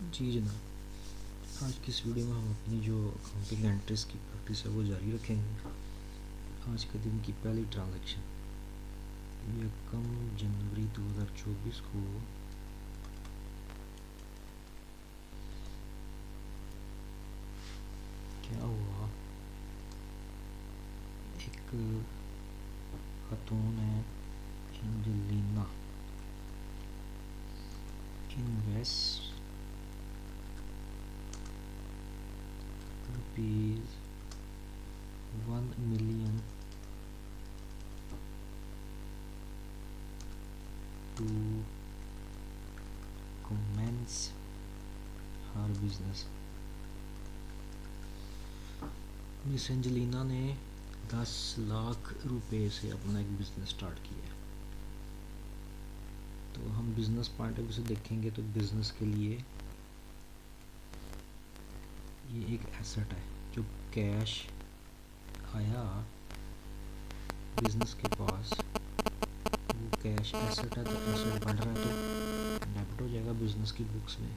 जी जनाब, आज की इस वीडियो में हम अपनी जो अकाउंटिंग एंट्रीज की प्रैक्टिस है वो जारी रखेंगे। आज के दिन की पहली ट्रांजैक्शन 1 जनवरी 2024 को क्या हुआ, एक खातून है Angelina invest ₹1 million to commence her business। Miss Angelina ने 10 लाख रुपए से अपना एक बिज़नेस स्टार्ट किया है। तो हम बिज़नेस पॉइंट ऑफ व्यू से देखेंगे तो बिज़नेस के लिए ये एक एसेट है। जो कैश आया बिज़नेस के पास, वो कैश एसेट है, तो एसेट बढ़ रहा है तो डेबिट हो जाएगा बिज़नेस की बुक्स में।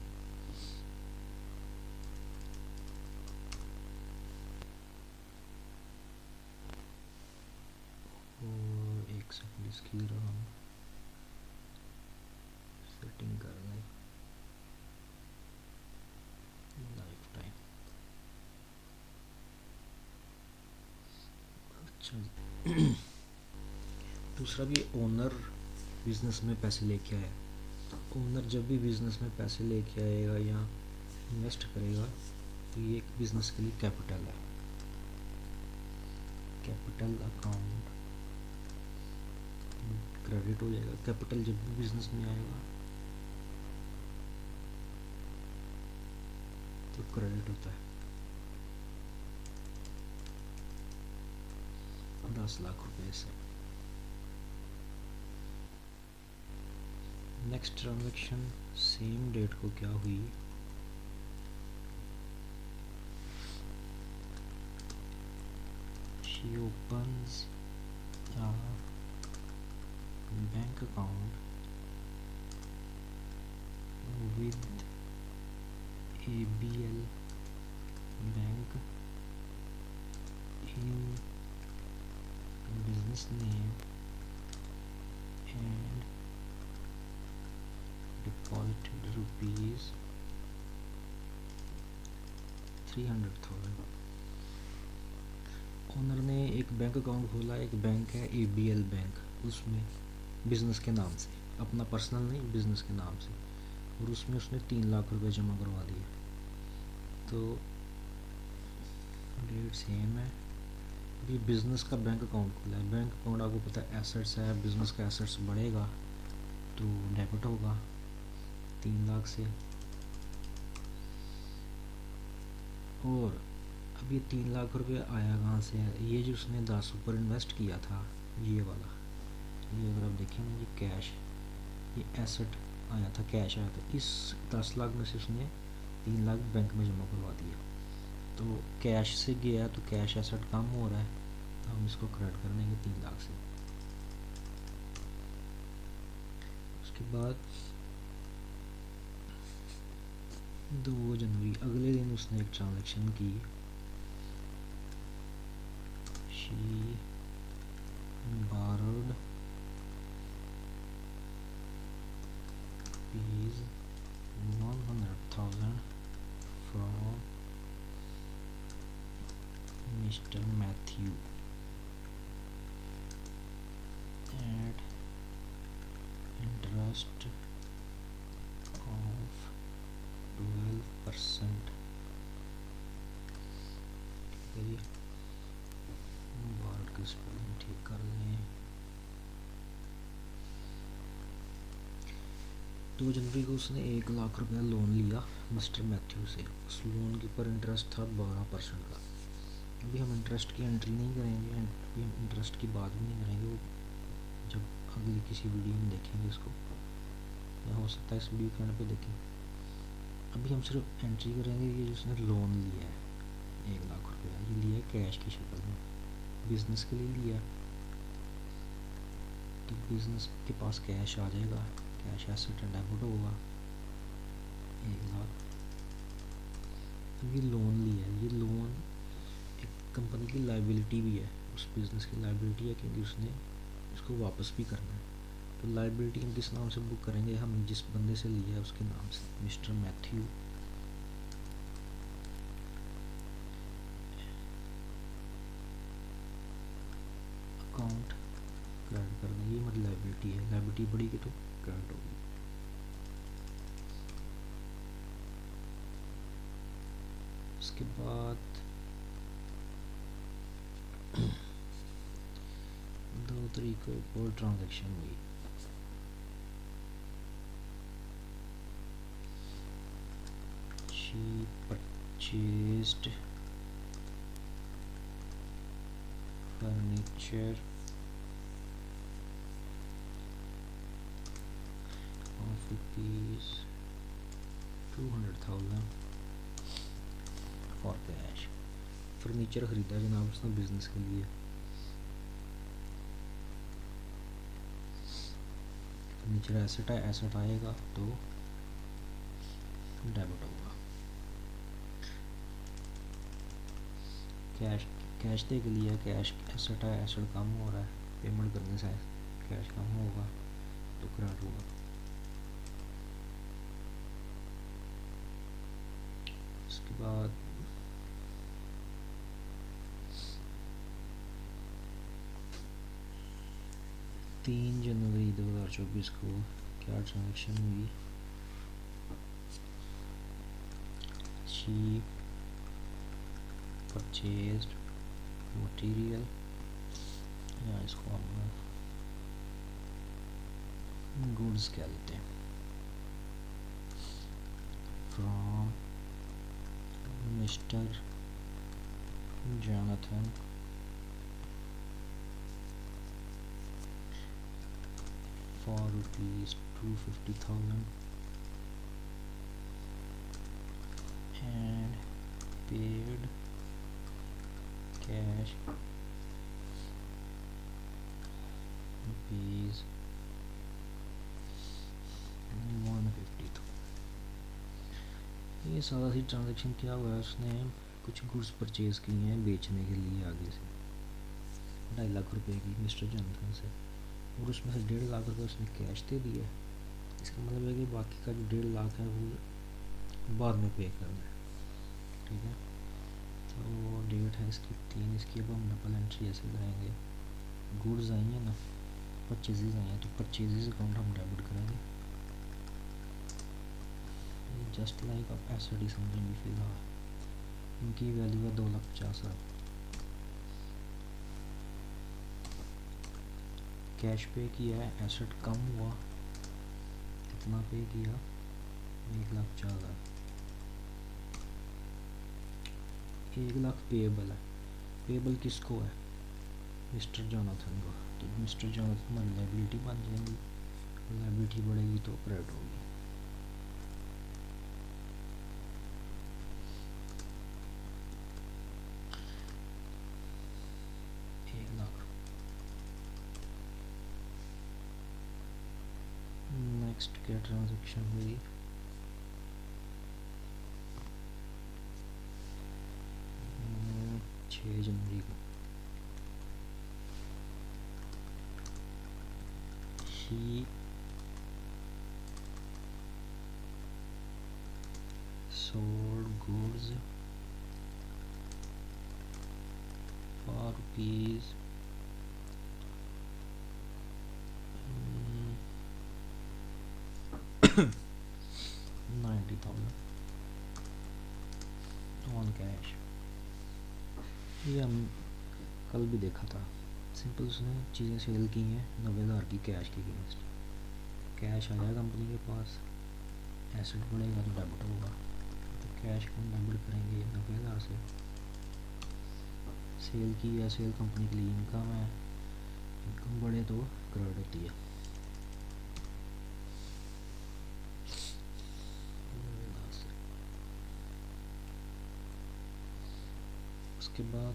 और एक सेकंड इसकी जरा हम सेटिंग कर लें, लाइफ टाइम। अच्छा दूसरा भी, ओनर बिज़नेस में पैसे लेके आया। तो ओनर जब भी बिज़नेस में पैसे लेके आएगा या इन्वेस्ट करेगा तो ये एक बिज़नेस के लिए कैपिटल है। कैपिटल अकाउंट क्रेडिट हो जाएगा। कैपिटल जब भी बिज़नेस में आएगा तो क्रेडिट होता है। 10 लाख रुपए से। नेक्स्ट ट्रांजैक्शन सेम डेट को क्या हुई, she opens a bank account with ABL bank in business name and deposited ₹300,000। Owner ने एक बैंक अकाउंट खोला, एक बैंक है ABL बैंक, उसमें बिज़नेस के नाम से, अपना पर्सनल नहीं, बिज़नेस के नाम से, और उसमें उसने 3 लाख रुपए जमा करवा दिए। तो डेट सेम है। अभी बिज़नेस का बैंक अकाउंट खुला है। बैंक अकाउंट आपको पता है एसेट्स है, बिज़नेस का एसेट्स बढ़ेगा तो डेबिट होगा 3 लाख से। और अब ये 3 लाख रुपए आया कहाँ से है, ये जो उसने 10 ऊपर इन्वेस्ट किया था, ये वाला, ये अगर आप देखें ना, ये कैश, ये एसेट आया था, कैश आया था। इस 10 लाख में से उसने 3 लाख बैंक में जमा करवा दिया। तो कैश से गया तो कैश एसेट कम हो रहा है, तो हम इसको क्रेडिट कर देंगे 3 लाख से। उसके बाद 2 जनवरी, अगले दिन उसने एक ट्रांजैक्शन की। She borrowed ₹100,000 from Mr. Matthew at interest of 12%। Board की स्पेलिंग ठीक कर लें। 2 जनवरी को उसने 1 लाख रुपया लोन लिया मिस्टर मैथ्यू से। उस लोन के ऊपर इंटरेस्ट था 12% का। अभी हम इंटरेस्ट की एंट्री नहीं करेंगे, अभी हम इंटरेस्ट की बात भी नहीं करेंगे, वो जब अगली किसी वीडियो में देखेंगे इसको, या हो सकता है इस वीडियो के एंड पे देखें। अभी हम सिर्फ एंट्री करेंगे कि जिसने लोन लिया है 1 लाख रुपया, ये लिया है कैश की शक्ल में, बिज़नेस के लिए लिया। तो बिज़नेस के पास कैश आ जाएगा, कैश एसेट डेबिट होगा 1 लाख। ये लोन लिया है, ये लोन एक कंपनी की लाइबिलिटी भी है, उस बिज़नेस की लाइबिलिटी है, क्योंकि उसने उसको वापस भी करना है। तो लाइबिलिटी हम किस नाम से बुक करेंगे, हम जिस बंदे से लिया है उसके नाम से, मिस्टर मैथ्यू। अकाउंट क्रेडिट कर दें, ये मतलब लाइबिलिटी है, लाइबिलिटी बढ़ेगी तो क्रेडिट होगी। उसके बाद 2 तारीख को एक और ट्रांजेक्शन हुई, she purchased furniture of rupees 200,000 for cash। Furniture ख़रीदा जनाब उसने बिज़नेस के लिए। फर्नीचर एसेट है, एसेट आएगा तो डेबिट होगा। कैश कैश दे के लिए, कैश एसेट है, एसेट कम हो रहा है, पेमेंट करने से कैश कम होगा तो क्रेडिट होगा। उसके बाद 3 जनवरी 2024 को क्या ट्रांजेक्शन हुई, she purchased मटीरियल, या इसको हम गुड्स क्या लेते हैं, from mister Jonathan for rupees 250,000 and paid cash rupees 150। ये सारा सी ट्रांजेक्शन क्या हुआ है, उसने कुछ गुड्स परचेज़ किए हैं बेचने के लिए आगे से 2.5 लाख रुपए की मिस्टर जोनाथन से, और उसमें से 1.5 लाख रुपए उसने कैश दे दिया। इसका मतलब है कि बाकी का जो 1.5 लाख है वो बाद में पे करना है, ठीक है। तो डेट है इसकी 3, इसकी अब हम डबल एंट्री ऐसे करेंगे, गुड्स आई हैं ना, परचेजेज आई हैं, तो परचेजेज अकाउंट हम डेबिट करेंगे, जस्ट लाइक आप एसेट ही समझेंगे फिलहाल। इनकी वैल्यू है 2,50,000। कैश पे किया है, एसेट कम हुआ, कितना पे किया, 1,04,000। 1 लाख पेएबल है, पेएबल किसको है, मिस्टर जोनाथन को, तो मिस्टर जोनाथन हमारी लाइबिलिटी बन जाएंगी, लाइबिलिटी बढ़ेगी तो क्रेडिट होगी। नेक्स्ट क्या ट्रांजेक्शन हुई, छः जनवरी को, she sold goods for rupees 90,000 on cash. ये हम कल भी देखा था, सिंपल उसने चीज़ें सेल की हैं 90,000 की कैश की अगेंस्ट, कैश आया कंपनी के पास, एसेट बढ़ेगा तो डेबिट होगा, तो कैश को हम डेबिट करेंगे 90,000 से। सेल की है, सेल कंपनी के लिए इनकम है, इनकम बढ़े तो क्रेडिट होती है। उसके बाद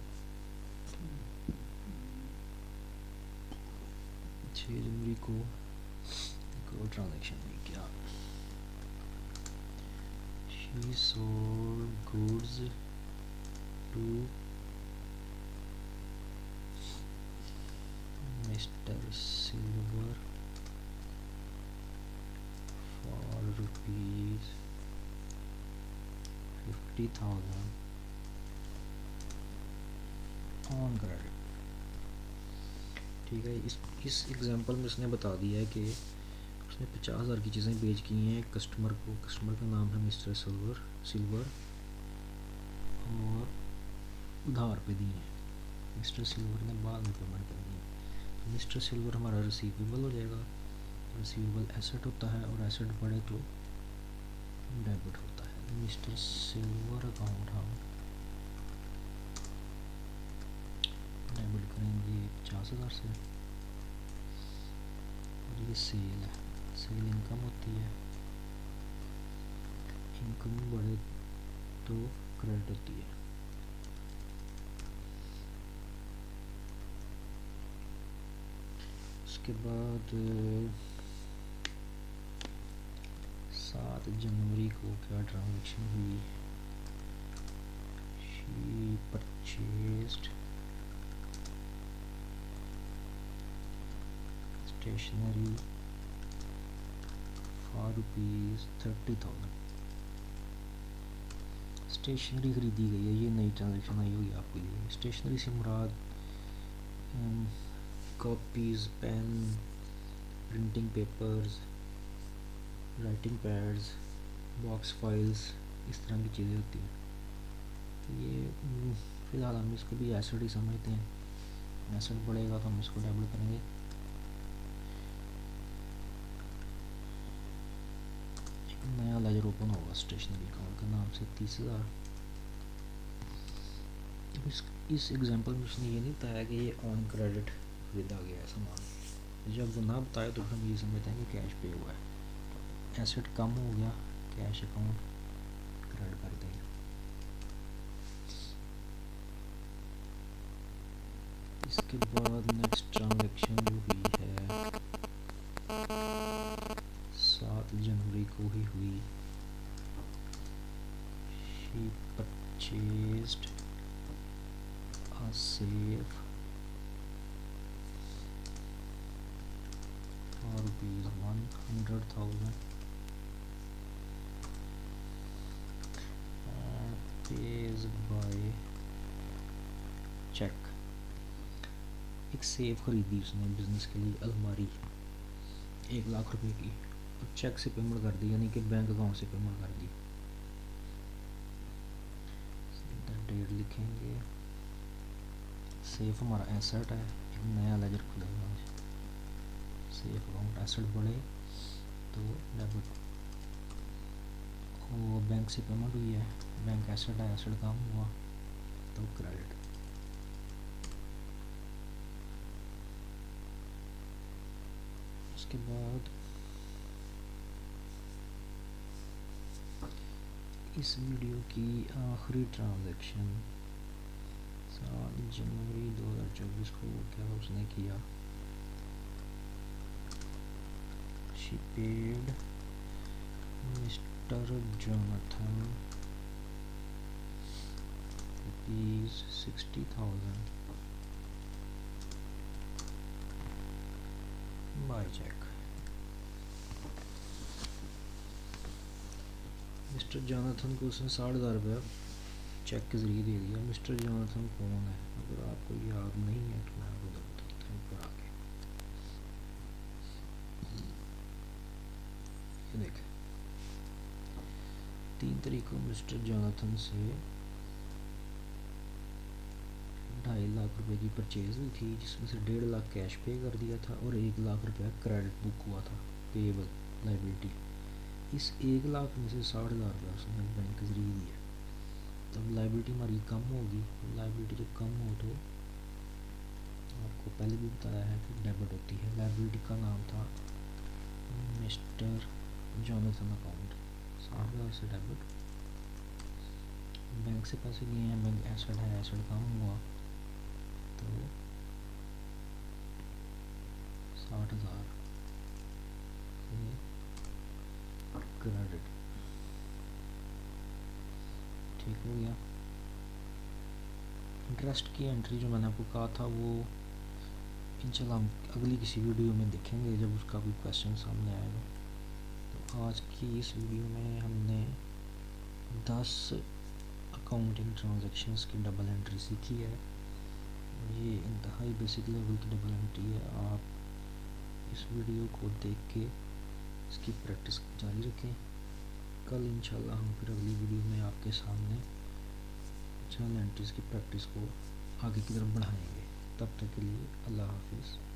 6 जनवरी को एक और ट्रांजेक्शन हुई, क्या, She sold goods to Mr. Silver for rupees 50,000 on credit. ठीक है, इस एग्जांपल में उसने बता दिया है कि उसने 50,000 की चीज़ें बेच की हैं कस्टमर को। कस्टमर का नाम है मिस्टर सिल्वर और उधार पे दिए हैं। मिस्टर सिल्वर ने बाद में पेमेंट करनी है, तो मिस्टर सिल्वर हमारा रिसीवेबल हो जाएगा। रिसीवेबल एसेट होता है और एसेट बढ़े तो डेबिट होता है। मिस्टर सिल्वर अकाउंट हम डेबिट करेंगे 50,000 से। और ये सेल है, सेल इनकम होती है, इनकम बढ़े तो क्रेडिट होती है। उसके बाद 7 जनवरी को क्या ट्रांजैक्शन हुई? She purchased stationery for ₹30,000। Stationery खरीदी गई है, ये नई ट्रांजैक्शन आई होगी आपके लिए। स्टेशनरी से मुराद copies, pen, printing papers, writing pads, box files, इस तरह की चीज़ें होती हैं। तो ये फ़िलहाल हम इसको भी एसेट ही समझते हैं। एसेट बढ़ेगा तो हम इसको डेबिट करेंगे। एक नया लेजर ओपन होगा स्टेशनरी अकाउंट के नाम से 30,000। इस एग्जांपल में उसने ये नहीं बताया कि ये ऑन क्रेडिट खरीदा गया है सामान। जब वो ना बताए तो हम ये समझते हैं कि कैश पे हुआ है। एसेट कम हो गया, कैश अकाउंट क्रेडिट कर देंगे। इसके बाद नेक्स्ट ट्रांजैक्शन जो हुई है 7 जनवरी को ही हुई। She purchased a safe for ₹100,000 and pays by cheque. एक सेफ खरीदी उसने बिजनेस के लिए, अलमारी 1,00,000 रुपए की, और चेक से पेमेंट कर दी, यानी कि बैंक अकाउंट से पेमेंट कर दी। डेट लिखेंगे। सेफ हमारा एसेट है, एक नया लेजर खुलेगा। सेफ अकाउंट एसेट बढ़े तो डेबिट, वो बैंक से पेमेंट हुई है, बैंक एसेट है, एसेट कम हुआ तो क्रेडिट। उसके बाद इस वीडियो की आखिरी ट्रांजैक्शन 7 जनवरी 2024 को क्या उसने किया? She paid mister Jonathan ₹60,000 by cheque. Mister Jonathan को उसने 60,000 रुपया चेक के ज़रिए दे दिया। मिस्टर जोनाथन कौन है? अगर आपको याद नहीं है तो मैं आपको बताता हूँ ऊपर आके। ये देखें, 3 तारीख को मिस्टर जोनाथन से 2.5 लाख रुपए की परचेज हुई थी, जिसमें से 1.5 लाख कैश पे कर दिया था और 1 लाख रुपया क्रेडिट बुक हुआ था, पेएबल लाइबिलिटी। इस 1 लाख में से 60,000 रुपया उसने बैंक के जरिए दिया। तब लाइबिलिटी हमारी कम होगी। लाइबिलिटी जब कम हो तो आपको पहले भी बताया है कि डेबिट होती है। लाइबिलिटी का नाम था मिस्टर जोनाथन अकाउंट, 60,000 से डेबिट। बैंक से पैसे लिए हैं, बैंक एसेट है, एसेट कम हुआ तो 60,000 क्रेडिट। ठीक हो गया। इंटरेस्ट की एंट्री जो मैंने आपको कहा था वो इंशाल्लाह हम अगली किसी वीडियो में देखेंगे जब उसका कोई क्वेश्चन सामने आएगा। तो आज की इस वीडियो में हमने 10 अकाउंटिंग ट्रांजैक्शंस की डबल एंट्री सीखी है। ये इंतहाई बेसिक लेवल की डबल एंट्री है। आप इस वीडियो को देख के इसकी प्रैक्टिस जारी रखें। कल इंशाल्लाह हम फिर अगली वीडियो में आपके सामने जर्नल एंट्रीज़ की प्रैक्टिस को आगे की तरफ बढ़ाएंगे। तब तक के लिए अल्लाह हाफिज़।